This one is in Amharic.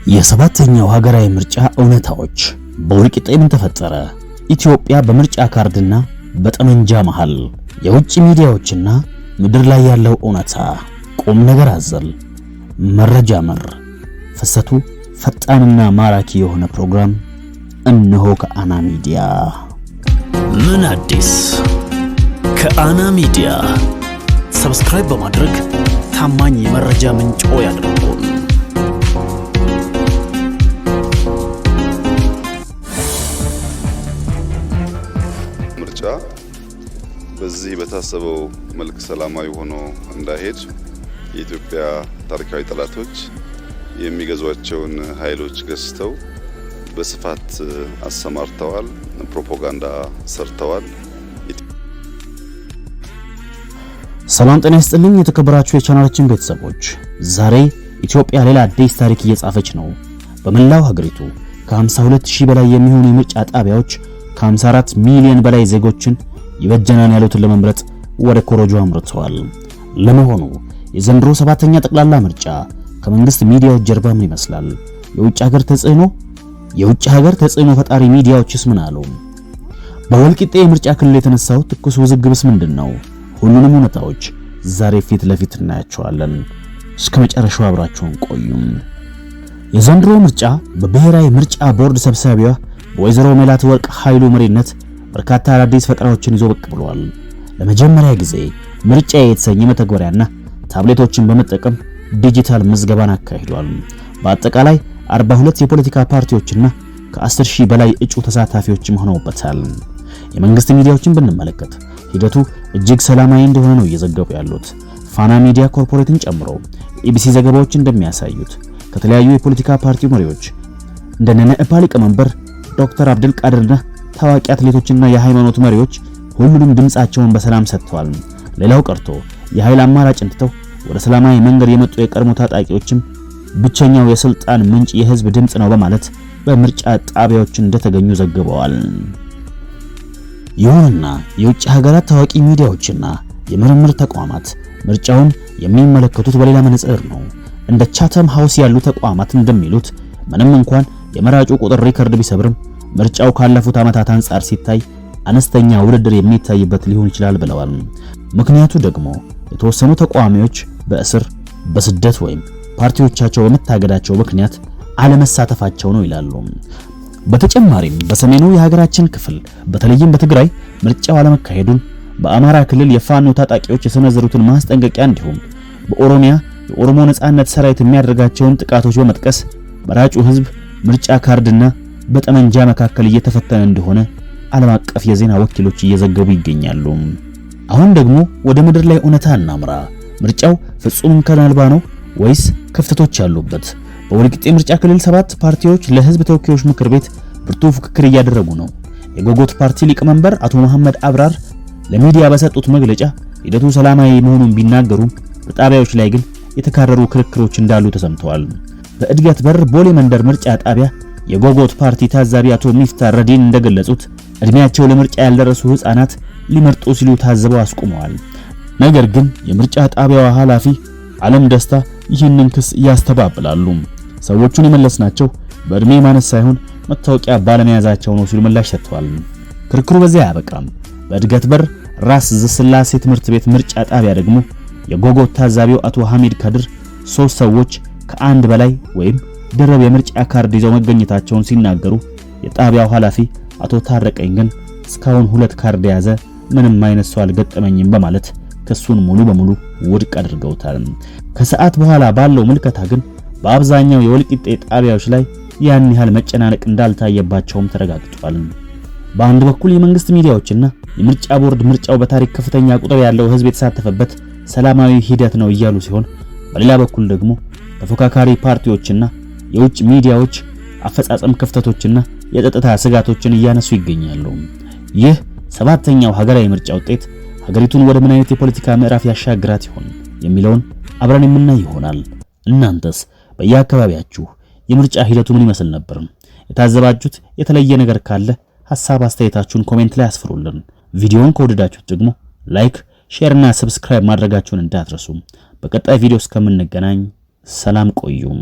የሰባተኛው ሀገራዊ ምርጫ እውነታዎች። በወልቂጤ ምን ተፈጠረ? ኢትዮጵያ በምርጫ ካርድና በጠመንጃ መሃል። የውጭ ሚዲያዎችና ምድር ላይ ያለው እውነታ። ቁም ነገር አዘል መረጃ መር ፍሰቱ ፈጣንና ማራኪ የሆነ ፕሮግራም እነሆ ከአና ሚዲያ። ምን አዲስ? ከአና ሚዲያ ሰብስክራይብ በማድረግ ታማኝ የመረጃ ምንጭ ያድርጉን። ምርጫ በዚህ በታሰበው መልክ ሰላማዊ ሆኖ እንዳይሄድ የኢትዮጵያ ታሪካዊ ጠላቶች የሚገዟቸውን ኃይሎች ገዝተው በስፋት አሰማርተዋል፣ ፕሮፓጋንዳ ሰርተዋል። ሰላም ጤና ይስጥልኝ የተከበራችሁ የቻናላችን ቤተሰቦች፣ ዛሬ ኢትዮጵያ ሌላ አዲስ ታሪክ እየጻፈች ነው። በመላው ሀገሪቱ ከ52000 በላይ የሚሆኑ የምርጫ ጣቢያዎች ከ54 ሚሊዮን በላይ ዜጎችን ይበጀናል ያሉትን ለመምረጥ ወደ ኮሮጆ አምርተዋል። ለመሆኑ የዘንድሮ ሰባተኛ ጠቅላላ ምርጫ ከመንግስት ሚዲያዎች ጀርባ ምን ይመስላል? የውጭ ሀገር ተጽዕኖ ፈጣሪ ሚዲያዎችስ ምን አሉ? በወልቂጤ የምርጫ ክልል የተነሳው ትኩስ ውዝግብስ ምንድነው? ሁሉንም እውነታዎች ዛሬ ፊት ለፊት እናያቸዋለን። እስከ መጨረሻው አብራችሁን ቆዩ። የዘንድሮ ምርጫ በብሔራዊ ምርጫ ቦርድ ሰብሳቢዋ በወይዘሮ ሜላትወርቅ ኃይሉ መሪነት በርካታ አዳዲስ ፈጠራዎችን ይዞ ብቅ ብሏል። ለመጀመሪያ ጊዜ ምርጫ የተሰኘ መተግበሪያና ታብሌቶችን በመጠቀም ዲጂታል ምዝገባን አካሂዷል። በአጠቃላይ 42 የፖለቲካ ፓርቲዎችና ከ10000 በላይ እጩ ተሳታፊዎችም ሆነውበታል። የመንግስት ሚዲያዎችን ብንመለከት ሂደቱ እጅግ ሰላማዊ እንደሆነ ነው እየዘገቡ ያሉት። ፋና ሚዲያ ኮርፖሬትን ጨምሮ ኢቢሲ ዘገባዎች እንደሚያሳዩት ከተለያዩ የፖለቲካ ፓርቲ መሪዎች እንደነ ነኢፓ ሊቀመንበር ዶክተር አብዱል ቃድርና ታዋቂ አትሌቶችና የሃይማኖት መሪዎች ሁሉም ድምጻቸውን በሰላም ሰጥተዋል። ሌላው ቀርቶ የኃይል አማራጭን ትተው ወደ ሰላማዊ መንገድ የመጡ የቀድሞ ታጣቂዎችም ብቸኛው የስልጣን ምንጭ የህዝብ ድምጽ ነው በማለት በምርጫ ጣቢያዎች እንደተገኙ ዘግበዋል። ይሁንና የውጭ ሀገራት ታዋቂ ሚዲያዎችና የምርምር ተቋማት ምርጫውን የሚመለከቱት በሌላ መነጽር ነው። እንደ ቻተም ሃውስ ያሉ ተቋማት እንደሚሉት ምንም እንኳን የመራጩ ቁጥር ሪከርድ ቢሰብርም ምርጫው ካለፉት ዓመታት አንጻር ሲታይ አነስተኛ ውድድር የሚታይበት ሊሆን ይችላል ብለዋል። ምክንያቱ ደግሞ የተወሰኑ ተቋሚዎች በእስር በስደት ወይም ፓርቲዎቻቸው በመታገዳቸው ምክንያት አለመሳተፋቸው ነው ይላሉ። በተጨማሪም በሰሜኑ የሀገራችን ክፍል በተለይም በትግራይ ምርጫው አለመካሄዱን፣ በአማራ ክልል የፋኖ ታጣቂዎች የሰነዘሩትን ማስጠንቀቂያ እንዲሁም በኦሮሚያ የኦሮሞ ነጻነት ሰራዊት የሚያደርጋቸውን ጥቃቶች በመጥቀስ መራጩ ህዝብ ምርጫ ካርድና በጠመንጃ መካከል እየተፈተነ እንደሆነ ዓለም አቀፍ የዜና ወኪሎች እየዘገቡ ይገኛሉ። አሁን ደግሞ ወደ ምድር ላይ እውነታ እናምራ። ምርጫው ፍጹም እንከን አልባ ነው ወይስ ክፍተቶች ያሉበት? በወልቂጤ ምርጫ ክልል 7 ፓርቲዎች ለህዝብ ተወካዮች ምክር ቤት ብርቱ ፍክክር እያደረጉ ነው። የጎጎት ፓርቲ ሊቀመንበር አቶ መሐመድ አብራር ለሚዲያ በሰጡት መግለጫ ሂደቱ ሰላማዊ መሆኑን ቢናገሩም በጣቢያዎች ላይ ግን የተካረሩ ክርክሮች እንዳሉ ተሰምተዋል። በእድገት በር ቦሌ መንደር ምርጫ ጣቢያ የጎጎት ፓርቲ ታዛቢ አቶ ሚፍታር ረዲን እንደገለጹት እድሜያቸው ለምርጫ ያልደረሱ ህፃናት ሊመርጡ ሲሉ ታዘበው አስቆመዋል። ነገር ግን የምርጫ ጣቢያው ኃላፊ ዓለም ደስታ ይህንን ክስ ያስተባብላሉ። ሰዎቹን የመለስናቸው በእድሜ ማነስ ሳይሆን መታወቂያ ባለመያዛቸው ነው ሲሉ ምላሽ ሰጥተዋል። ክርክሩ በዚያ አያበቃም። በእድገት በር ራስ ዘስላሴ ትምህርት ቤት ምርጫ ጣቢያ ደግሞ የጎጎት ታዛቢው አቶ ሐሚድ ካድር 3 ሰዎች ከአንድ በላይ ወይም ድርብ የምርጫ ካርድ ይዘው መገኘታቸውን ሲናገሩ የጣቢያው ኃላፊ አቶ ታረቀኝ ግን እስካሁን 2 ካርድ የያዘ ምንም አይነት ሰው አልገጠመኝም በማለት ክሱን ሙሉ በሙሉ ውድቅ አድርገውታል። ከሰዓት በኋላ ባለው ምልከታ ግን በአብዛኛው የወልቂጤ ጣቢያዎች ላይ ያን ያህል መጨናነቅ እንዳልታየባቸውም ተረጋግጧል። በአንድ በኩል የመንግስት ሚዲያዎችና የምርጫ ቦርድ ምርጫው በታሪክ ከፍተኛ ቁጥር ያለው ህዝብ የተሳተፈበት ሰላማዊ ሂደት ነው እያሉ ሲሆን፣ በሌላ በኩል ደግሞ ተፎካካሪ ፓርቲዎችና የውጭ ሚዲያዎች አፈጻጸም ክፍተቶችና የጸጥታ ስጋቶችን እያነሱ ይገኛሉ። ይህ ሰባተኛው ሀገራዊ ምርጫ ውጤት ሀገሪቱን ወደ ምን አይነት የፖለቲካ ምዕራፍ ያሻግራት ይሆን የሚለውን አብረን የምናይ ይሆናል። እናንተስ በየአካባቢያችሁ የምርጫ ሂደቱ ምን ይመስል ነበር? የታዘባችሁት የተለየ ነገር ካለ ሐሳብ አስተያየታችሁን ኮሜንት ላይ አስፍሩልን። ቪዲዮውን ከወደዳችሁት ደግሞ ላይክ፣ ሼር እና ሰብስክራይብ ማድረጋችሁን እንዳትረሱ። በቀጣይ ቪዲዮ እስከምንገናኝ ሰላም ቆዩም።